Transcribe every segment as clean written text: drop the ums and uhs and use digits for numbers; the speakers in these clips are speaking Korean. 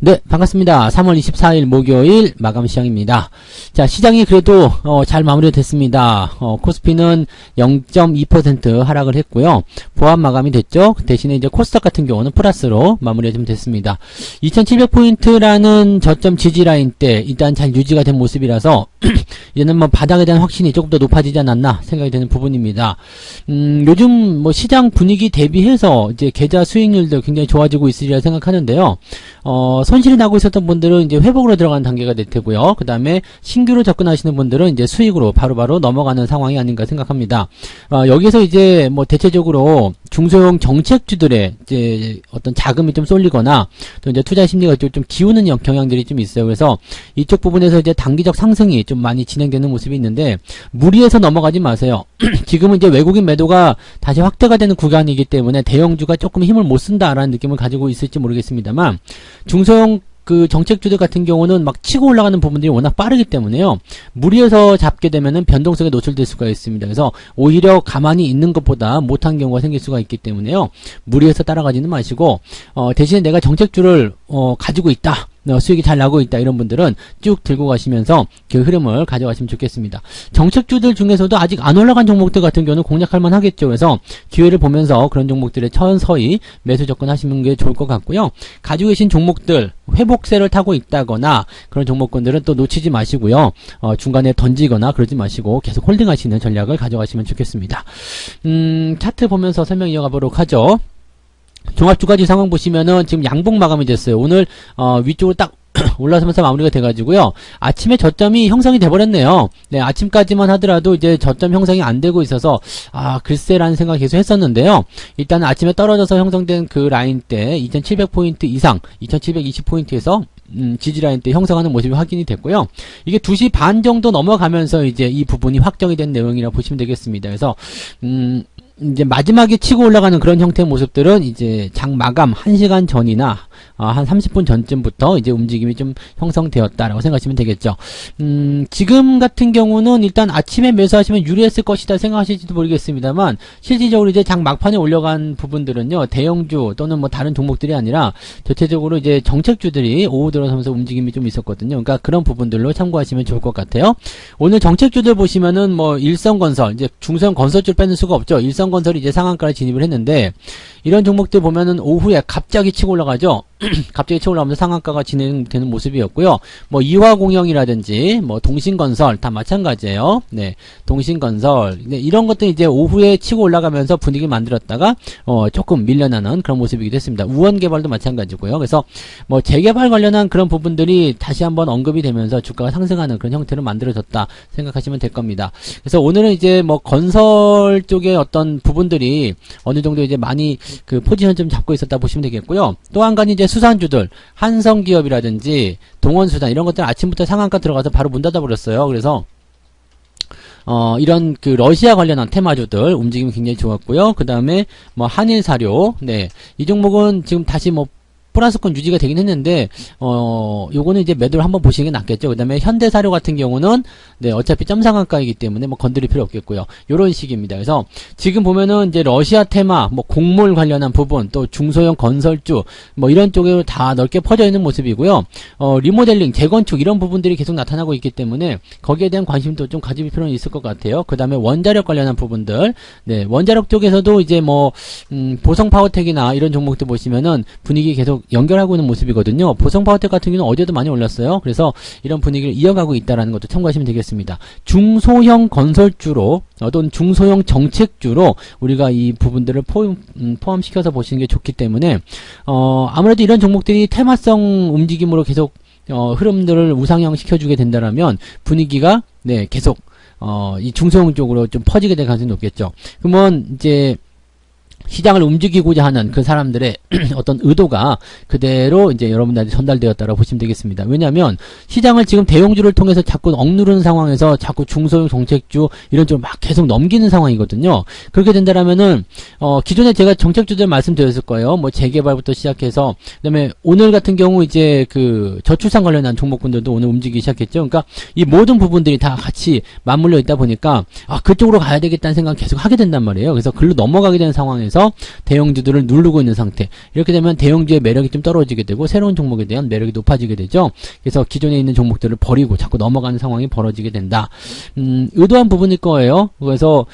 네, 반갑습니다. 3월 24일 목요일 마감 시장입니다. 자, 시장이 그래도 잘 마무리가 됐습니다. 코스피는 0.2% 하락을 했고요. 보합 마감이 됐죠. 대신에 이제 코스닥 같은 경우는 플러스로 마무리가 좀 됐습니다. 2700포인트라는 저점 지지 라인 때 일단 잘 유지가 된 모습이라서 이제는 뭐 바닥에 대한 확신이 조금 더 높아지지 않았나 생각이 되는 부분입니다. 요즘 뭐 시장 분위기 대비해서 이제 계좌 수익률도 굉장히 좋아지고 있으리라 생각하는데요. 손실이 나고 있었던 분들은 이제 회복으로 들어가는 단계가 될 테고요. 그 다음에 신규로 접근하시는 분들은 이제 수익으로 바로바로 넘어가는 상황이 아닌가 생각합니다. 여기서 이제 뭐 대체적으로 중소형 정책주들의 이제 어떤 자금이 좀 쏠리거나 또 이제 투자 심리가 좀 기우는 경향들이 좀 있어요. 그래서 이쪽 부분에서 이제 단기적 상승이 좀 많이 진행되는 모습이 있는데 무리해서 넘어가지 마세요. 지금은 이제 외국인 매도가 다시 확대가 되는 구간이기 때문에 대형주가 조금 힘을 못 쓴다라는 느낌을 가지고 있을지 모르겠습니다만 중소형 그 정책주들 같은 경우는 막 치고 올라가는 부분들이 워낙 빠르기 때문에요. 무리해서 잡게 되면은 변동성에 노출될 수가 있습니다. 그래서 오히려 가만히 있는 것보다 못한 경우가 생길 수가 있기 때문에요. 무리해서 따라가지는 마시고 대신에 내가 정책주를 가지고 있다. 수익이 잘 나고 있다 이런 분들은 쭉 들고 가시면서 그 흐름을 가져가시면 좋겠습니다. 정책주들 중에서도 아직 안 올라간 종목들 같은 경우는 공략할 만 하겠죠. 그래서 기회를 보면서 그런 종목들에 서서히 매수 접근하시는 게 좋을 것 같고요. 가지고 계신 종목들 회복세를 타고 있다거나 그런 종목군들은 또 놓치지 마시고요. 중간에 던지거나 그러지 마시고 계속 홀딩하시는 전략을 가져가시면 좋겠습니다. 차트 보면서 설명 이어가 보도록 하죠. 종합주가지 상황 보시면은 지금 양봉 마감이 됐어요. 오늘 위쪽으로 딱 올라서면서 마무리가 돼가지고요. 아침에 저점이 형성이 돼버렸네요. 네, 아침까지만 하더라도 이제 저점 형성이 안 되고 있어서 글쎄라는 생각 계속 했었는데요. 일단 아침에 떨어져서 형성된 그 라인 때 2700포인트 이상 2720포인트에서 지지라인 때 형성하는 모습이 확인이 됐고요. 이게 2시 반 정도 넘어가면서 이제 이 부분이 확정이 된 내용이라고 보시면 되겠습니다. 그래서 이제 마지막에 치고 올라가는 그런 형태의 모습들은 이제 장 마감 1시간 전이나 한 30분 전쯤부터 이제 움직임이 좀 형성되었다라고 생각하시면 되겠죠. 지금 같은 경우는 일단 아침에 매수하시면 유리했을 것이다 생각하실지도 모르겠습니다만 실질적으로 이제 장 막판에 올려간 부분들은요. 대형주 또는 뭐 다른 종목들이 아니라 전체적으로 이제 정책주들이 오후 들어서면서 움직임이 좀 있었거든요. 그러니까 그런 부분들로 참고하시면 좋을 것 같아요. 오늘 정책주들 보시면은 뭐 일성건설 이제 중소형 건설주를 빼는 수가 없죠. 일성건설이 이제 상한가를 진입을 했는데 이런 종목들 보면은 오후에 갑자기 치고 올라가죠. 갑자기 치고 올라가면서 상한가가 진행되는 모습이었고요. 뭐 이화공영이라든지 뭐 동신건설 다 마찬가지예요. 네, 동신건설 네, 이런 것들 이제 오후에 치고 올라가면서 분위기를 만들었다가 조금 밀려나는 그런 모습이기도 했습니다. 우원개발도 마찬가지고요. 그래서 뭐 재개발 관련한 그런 부분들이 다시 한번 언급이 되면서 주가가 상승하는 그런 형태로 만들어졌다 생각하시면 될 겁니다. 그래서 오늘은 이제 뭐 건설 쪽의 어떤 부분들이 어느 정도 이제 많이 그 포지션 좀 잡고 있었다 보시면 되겠고요. 또 한 가지 이제 수산주들 한성기업이라든지 동원수산 이런 것들 아침부터 상한가 들어가서 바로 문 닫아 버렸어요. 그래서 이런 그 러시아 관련한 테마주들 움직임이 굉장히 좋았고요. 그 다음에 뭐 한일사료 네, 이 종목은 지금 다시 뭐 플러스권 유지가 되긴 했는데 요거는 이제 매도를 한번 보시는 게 낫겠죠. 그 다음에 현대사료 같은 경우는 네, 어차피 점상한가이기 때문에 뭐 건드릴 필요 없겠고요. 요런 식입니다. 그래서 지금 보면은 이제 러시아 테마 뭐 곡물 관련한 부분 또 중소형 건설주 뭐 이런 쪽에 다 넓게 퍼져 있는 모습이고요. 리모델링 재건축 이런 부분들이 계속 나타나고 있기 때문에 거기에 대한 관심도 좀 가질 필요는 있을 것 같아요. 그 다음에 원자력 관련한 부분들 네, 원자력 쪽에서도 이제 뭐 보성 파워텍이나 이런 종목들 보시면은 분위기 계속 연결하고 있는 모습이거든요. 보성 파워텍 같은 경우는 어제도 많이 올랐어요. 그래서 이런 분위기를 이어가고 있다는 것도 참고하시면 되겠습니다. 중소형 건설주로 어떤 중소형 정책주로 우리가 이 부분들을 포함시켜서 보시는 게 좋기 때문에 아무래도 이런 종목들이 테마성 움직임으로 계속 흐름들을 우상향 시켜주게 된다라면 분위기가 네 계속 이 중소형 쪽으로 좀 퍼지게 될 가능성이 높겠죠. 그러면 이제 시장을 움직이고자 하는 그 사람들의 어떤 의도가 그대로 이제 여러분들한테 전달되었다고 보시면 되겠습니다. 왜냐하면 시장을 지금 대형주를 통해서 자꾸 억누르는 상황에서 자꾸 중소형 정책주 이런 쪽으로 막 계속 넘기는 상황이거든요. 그렇게 된다라면은 기존에 제가 정책주들 말씀드렸을 거예요. 뭐 재개발부터 시작해서 그다음에 오늘 같은 경우 이제 그 저출산 관련한 종목군들도 오늘 움직이기 시작했죠. 그러니까 이 모든 부분들이 다 같이 맞물려 있다 보니까 그쪽으로 가야 되겠다는 생각 계속 하게 된단 말이에요. 그래서 글로 넘어가게 되는 상황에 상태권에서 대형주들을 누르고 있는 상태. 이렇게 되면 대형주의 매력이 좀 떨어지게 되고 새로운 종목에 대한 매력이 높아지게 되죠. 그래서 기존에 있는 종목들을 버리고 자꾸 넘어가는 상황이 벌어지게 된다. 의도한 부분일 거예요. 그래서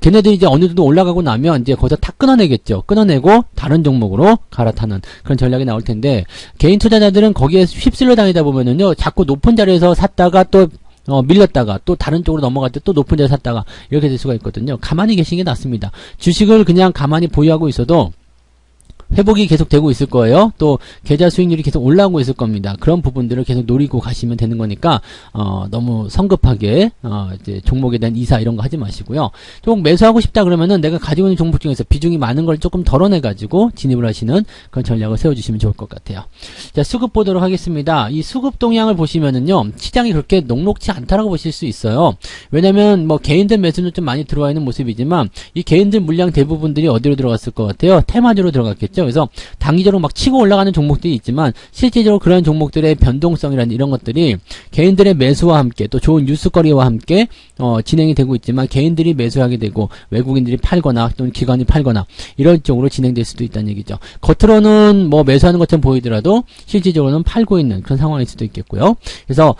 걔네들이 이제 어느 정도 올라가고 나면 이제 거기서 다 끊어내겠죠. 끊어내고 다른 종목으로 갈아타는 그런 전략이 나올 텐데, 개인 투자자들은 거기에 휩쓸려 다니다 보면은요, 자꾸 높은 자리에서 샀다가 또 밀렸다가 또 다른 쪽으로 넘어갈 때 또 높은 자리 샀다가 이렇게 될 수가 있거든요. 가만히 계시는 게 낫습니다. 주식을 그냥 가만히 보유하고 있어도 회복이 계속 되고 있을 거예요. 또 계좌 수익률이 계속 올라오고 있을 겁니다. 그런 부분들을 계속 노리고 가시면 되는 거니까 너무 성급하게 이제 종목에 대한 이사 이런 거 하지 마시고요. 좀 매수하고 싶다 그러면은 내가 가지고 있는 종목 중에서 비중이 많은 걸 조금 덜어내 가지고 진입을 하시는 그런 전략을 세워주시면 좋을 것 같아요. 자, 수급 보도록 하겠습니다. 이 수급 동향을 보시면은요, 시장이 그렇게 녹록지 않다라고 보실 수 있어요. 왜냐면 뭐 개인들 매수는 좀 많이 들어와 있는 모습이지만 이 개인들 물량 대부분들이 어디로 들어갔을 것 같아요? 테마주로 들어갔겠죠. 그래서 단기적으로 막 치고 올라가는 종목들이 있지만 실질적으로 그런 종목들의 변동성이라는 이런 것들이 개인들의 매수와 함께 또 좋은 뉴스거리와 함께 진행이 되고 있지만, 개인들이 매수하게 되고 외국인들이 팔거나 또는 기관이 팔거나 이런 쪽으로 진행될 수도 있다는 얘기죠. 겉으로는 뭐 매수하는 것처럼 보이더라도 실질적으로는 팔고 있는 그런 상황일 수도 있겠고요. 그래서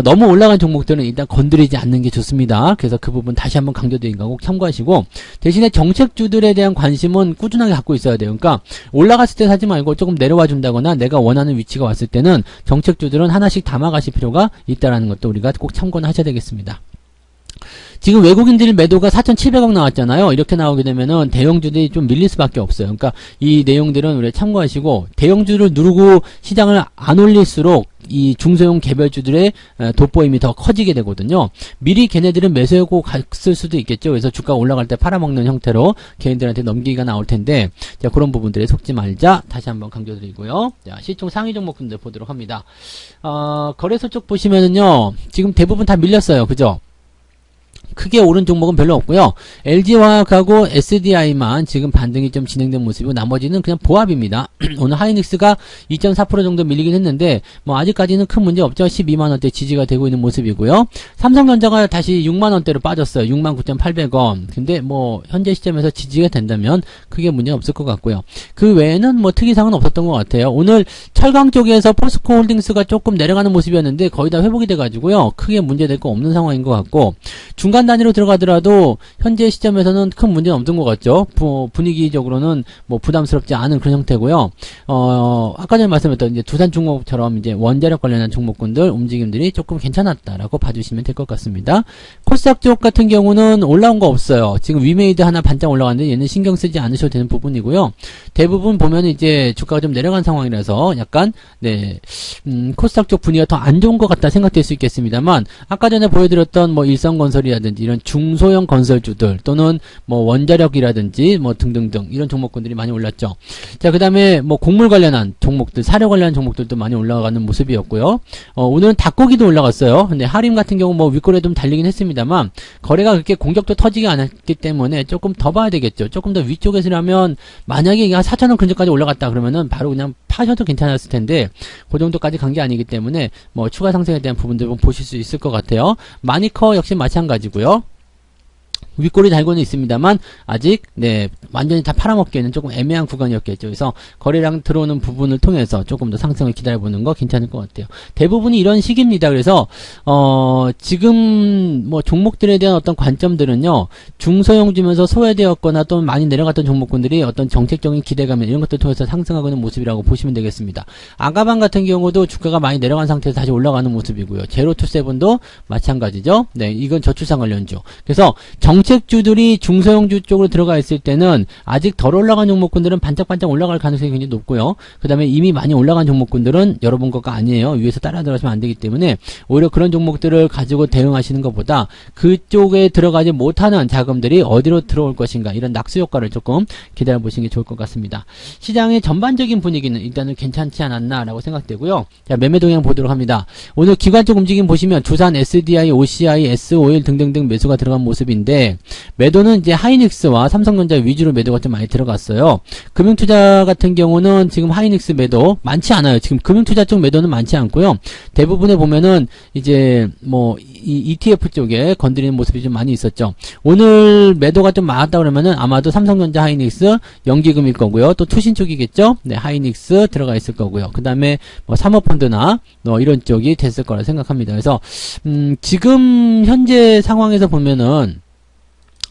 너무 올라간 종목들은 일단 건드리지 않는 게 좋습니다. 그래서 그 부분 다시 한번 강조드린 거 꼭 참고하시고, 대신에 정책주들에 대한 관심은 꾸준하게 갖고 있어야 돼요. 그러니까 올라갔을 때 사지 말고 조금 내려와 준다거나 내가 원하는 위치가 왔을 때는 정책주들은 하나씩 담아가실 필요가 있다라는 것도 우리가 꼭 참고는 하셔야 되겠습니다. 지금 외국인들 매도가 4,700억 나왔잖아요. 이렇게 나오게 되면은 대형주들이 좀 밀릴 수밖에 없어요. 그러니까 이 내용들은 우리 참고하시고, 대형주를 누르고 시장을 안 올릴수록 이 중소형 개별주들의 돋보임이 더 커지게 되거든요. 미리 걔네들은 매수하고 갔을 수도 있겠죠. 그래서 주가가 올라갈 때 팔아먹는 형태로 개인들한테 넘기기가 나올 텐데, 자, 그런 부분들에 속지 말자 다시 한번 강조드리고요. 자, 시총 상위 종목군들 보도록 합니다. 거래소 쪽 보시면은요, 지금 대부분 다 밀렸어요. 그죠? 크게 오른 종목은 별로 없고요. LG화학하고 SDI만 지금 반등이 좀 진행된 모습이고 나머지는 그냥 보합입니다. 오늘 하이닉스가 2.4% 정도 밀리긴 했는데 뭐 아직까지는 큰 문제 없죠. 12만원대 지지가 되고 있는 모습이고요. 삼성전자가 다시 6만원대로 빠졌어요. 69,800원. 근데 뭐 현재 시점에서 지지가 된다면 크게 문제 없을 것 같고요. 그 외에는 뭐 특이사항은 없었던 것 같아요. 오늘 철강 쪽에서 포스코 홀딩스가 조금 내려가는 모습이었는데 거의 다 회복이 돼가지고요. 크게 문제될 거 없는 상황인 것 같고, 중간 단위로 들어가더라도 현재 시점에서는 큰 문제는 없는 것 같죠. 분위기적으로는 뭐 부담스럽지 않은 그런 형태고요. 아까 전에 말씀드렸던 이제 두산중공업처럼 이제 원자력 관련한 종목군들 움직임들이 조금 괜찮았다라고 봐주시면 될 것 같습니다. 코스닥 쪽 같은 경우는 올라온 거 없어요. 지금 위메이드 하나 반짝 올라갔는데 얘는 신경 쓰지 않으셔도 되는 부분이고요. 대부분 보면 이제 주가가 좀 내려간 상황이라서 약간 코스닥 쪽 분위기가 더 안 좋은 것 같다 생각될 수 있겠습니다만, 아까 전에 보여드렸던 뭐 일성건설이라든지 이런 중소형 건설주들 또는 뭐 원자력이라든지 뭐 등등등 이런 종목군들이 많이 올랐죠. 자, 그 다음에 뭐 곡물 관련한 종목들, 사료 관련한 종목들도 많이 올라가는 모습이었고요. 오늘은 닭고기도 올라갔어요. 근데 하림 같은 경우 뭐 윗골에 좀 달리긴 했습니다만 거래가 그렇게 공격도 터지지 않았기 때문에 조금 더 봐야 되겠죠. 조금 더 위쪽에서라면 만약에 이게 한 4,000원 근처까지 올라갔다 그러면은 바로 그냥 파셔도 괜찮았을 텐데 그 정도까지 간 게 아니기 때문에 뭐 추가 상승에 대한 부분들은 보실 수 있을 것 같아요. 마니커 역시 마찬가지고요. 윗골이 달고는 있습니다만 아직 완전히 다 팔아먹기에는 조금 애매한 구간이었겠죠. 그래서 거래량 들어오는 부분을 통해서 조금 더 상승을 기다려보는 거 괜찮을 것 같아요. 대부분이 이런 식입니다. 그래서 지금 뭐 종목들에 대한 어떤 관점들은요, 중소형주면서 소외되었거나 또 많이 내려갔던 종목군들이 어떤 정책적인 기대감 이런 것들 통해서 상승하고 있는 모습이라고 보시면 되겠습니다. 아가방 같은 경우도 주가가 많이 내려간 상태에서 다시 올라가는 모습이고요. 제로투세븐도 마찬가지죠. 이건 저출산 관련주. 그래서 정책주들이 중소형주 쪽으로 들어가 있을 때는 아직 덜 올라간 종목군들은 반짝반짝 올라갈 가능성이 굉장히 높고요. 그 다음에 이미 많이 올라간 종목군들은 여러분 거가 아니에요. 위에서 따라 들어가시면 안 되기 때문에 오히려 그런 종목들을 가지고 대응하시는 것보다 그쪽에 들어가지 못하는 자금들이 어디로 들어올 것인가, 이런 낙수 효과를 조금 기다려 보시는 게 좋을 것 같습니다. 시장의 전반적인 분위기는 일단은 괜찮지 않았나라고 생각되고요. 자, 매매 동향 보도록 합니다. 오늘 기관적 움직임 보시면 두산, SDI, OCI, S51 등등등 매수가 들어간 모습인데 매도는 이제 하이닉스와 삼성전자 위주로 매도가 좀 많이 들어갔어요. 금융투자 같은 경우는 지금 하이닉스 매도 많지 않아요. 지금 금융투자 쪽 매도는 많지 않고요. 대부분에 보면은 이제 뭐 이 ETF 쪽에 건드리는 모습이 좀 많이 있었죠. 오늘 매도가 좀 많았다 그러면은 아마도 삼성전자, 하이닉스, 연기금일 거고요. 또 투신 쪽이겠죠. 네, 하이닉스 들어가 있을 거고요. 그 다음에 뭐 사모펀드나 이런 쪽이 됐을 거라 생각합니다. 그래서 지금 현재 상황에서 보면은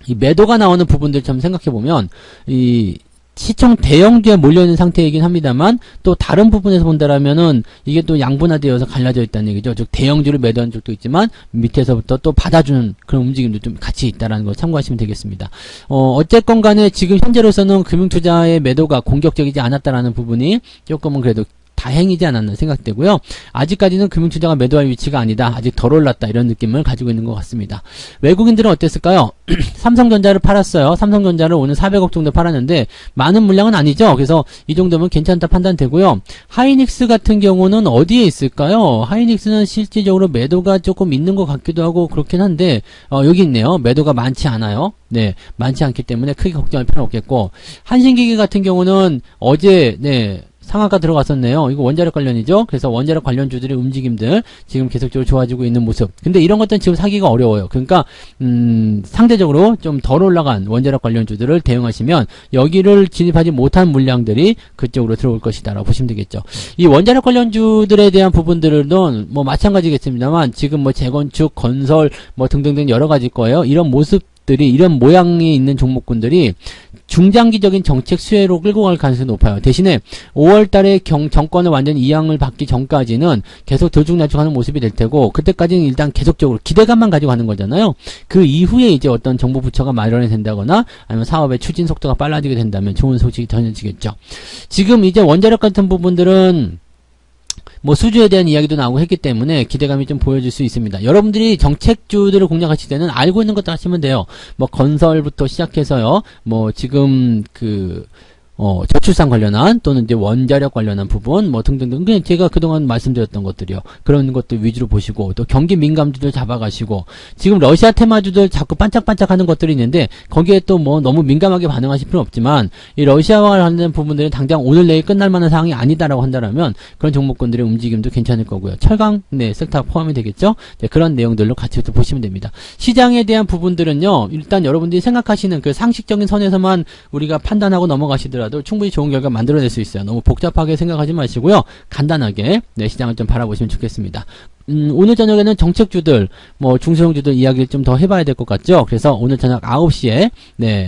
이 매도가 나오는 부분들 좀 생각해 보면 이 시총 대형주에 몰려있는 상태이긴 합니다만 또 다른 부분에서 본다라면은 이게 또 양분화되어서 갈라져 있다는 얘기죠. 즉 대형주를 매도한 적도 있지만 밑에서부터 또 받아주는 그런 움직임도 좀 같이 있다라는 걸 참고하시면 되겠습니다. 어쨌건 간에 지금 현재로서는 금융투자의 매도가 공격적이지 않았다라는 부분이 조금은 그래도 다행이지 않았나 생각되고요. 아직까지는 금융투자가 매도할 위치가 아니다. 아직 덜 올랐다. 이런 느낌을 가지고 있는 것 같습니다. 외국인들은 어땠을까요? 삼성전자를 팔았어요. 삼성전자를 오늘 400억 정도 팔았는데 많은 물량은 아니죠. 그래서 이 정도면 괜찮다 판단되고요. 하이닉스 같은 경우는 어디에 있을까요? 하이닉스는 실질적으로 매도가 조금 있는 것 같기도 하고 그렇긴 한데 여기 있네요. 매도가 많지 않아요. 네, 많지 않기 때문에 크게 걱정할 필요는 없겠고 한신기계 같은 경우는 어제 상한가 들어갔었네요. 이거 원자력 관련이죠. 그래서 원자력 관련주들의 움직임들 지금 계속적으로 좋아지고 있는 모습. 근데 이런 것들은 지금 사기가 어려워요. 그러니까 상대적으로 좀 덜 올라간 원자력 관련주들을 대응하시면 여기를 진입하지 못한 물량들이 그쪽으로 들어올 것이다 라고 보시면 되겠죠. 이 원자력 관련주들에 대한 부분들은 뭐 마찬가지겠습니다만 지금 뭐 재건축, 건설 뭐 등등등 여러 가지일 거예요. 이런 모습들이 이런 모양이 있는 종목군들이 중장기적인 정책 수혜로 끌고 갈 가능성이 높아요. 대신에 5월달에 정권을 완전히 이양을 받기 전까지는 계속 들쭉날쭉하는 모습이 될 테고 그때까지는 일단 계속적으로 기대감만 가지고 가는 거잖아요. 그 이후에 이제 어떤 정부 부처가 마련이 된다거나 아니면 사업의 추진 속도가 빨라지게 된다면 좋은 소식이 전해지겠죠. 지금 이제 원자력 같은 부분들은 뭐 수주에 대한 이야기도 나오고 했기 때문에 기대감이 좀 보여질 수 있습니다. 여러분들이 정책주들을 공략하실 때는 알고 있는 것도 하시면 돼요. 뭐 건설부터 시작해서요. 뭐 지금 저출산 관련한 또는 이제 원자력 관련한 부분 뭐 등등등 그냥 제가 그동안 말씀드렸던 것들이요. 그런 것들 위주로 보시고 또 경기 민감주들 잡아가시고 지금 러시아 테마주들 자꾸 반짝반짝하는 것들이 있는데 거기에 또 뭐 너무 민감하게 반응하실 필요는 없지만 이 러시아와 관련된 부분들은 당장 오늘 내일 끝날 만한 상황이 아니다라고 한다면 그런 종목군들의 움직임도 괜찮을 거고요. 철강 섹터 포함이 되겠죠. 그런 내용들로 같이 또 보시면 됩니다. 시장에 대한 부분들은요. 일단 여러분들이 생각하시는 그 상식적인 선에서만 우리가 판단하고 넘어가시더라도 충분히 좋은 결과 만들어낼 수 있어요. 너무 복잡하게 생각하지 마시고요. 간단하게 시장을 좀 바라보시면 좋겠습니다. 오늘 저녁에는 정책주들, 뭐 중소형주들 이야기를 좀 더 해봐야 될 것 같죠? 그래서 오늘 저녁 9시에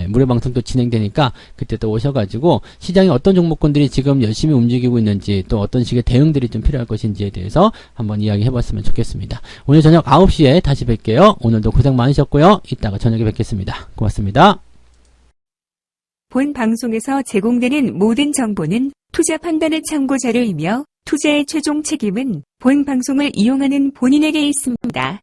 무료 방송도 진행되니까 그때 또 오셔가지고 시장이 어떤 종목군들이 지금 열심히 움직이고 있는지 또 어떤 식의 대응들이 좀 필요할 것인지에 대해서 한번 이야기해봤으면 좋겠습니다. 오늘 저녁 9시에 다시 뵐게요. 오늘도 고생 많으셨고요. 이따가 저녁에 뵙겠습니다. 고맙습니다. 본 방송에서 제공되는 모든 정보는 투자 판단의 참고 자료이며 투자의 최종 책임은 본 방송을 이용하는 본인에게 있습니다.